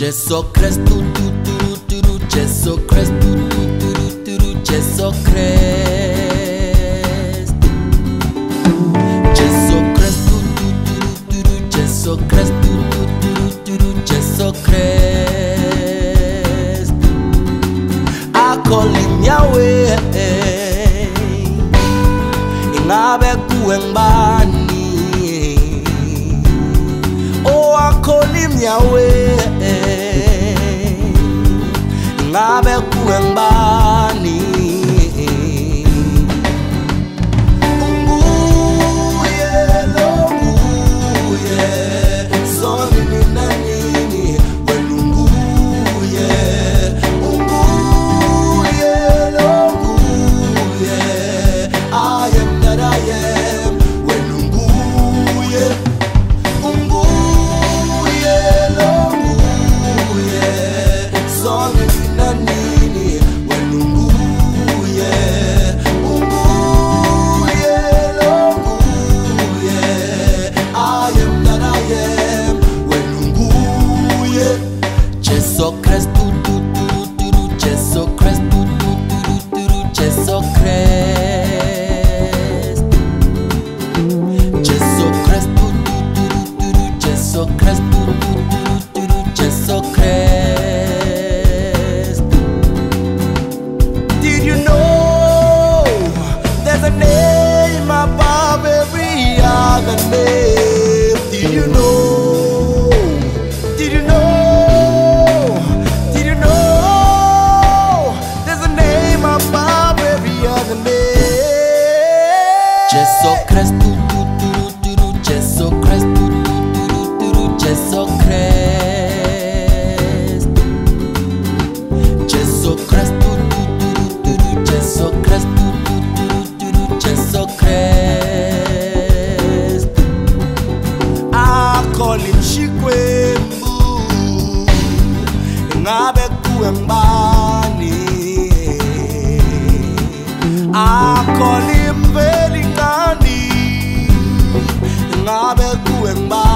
Jesu Christu turu Jesu Christu turu Jesu Christu Jesu Christu turu Jesu Christu turu Jesu Christu I call him Yahweh ingabe kuembani oh I call him Yahweh ngabe kuembani unguye longuye zoni ninanini wenunguye unguye longuye I am that I am wenunguye unguye longuye zoni Jesu Christu turu Jesu Christu turu Jesu Christu Jesu Christu turu Jesu Christu turu Jesu Christu Did you know there's a name above every other name? Did you know? Did you know? Jesu Christu turu Jesu Christu turu Jesu Christu Jesu Christu turu Jesu Christu turu Jesu Christu I call him Shikwembu ngabe kuembani I call him ngabe kuembani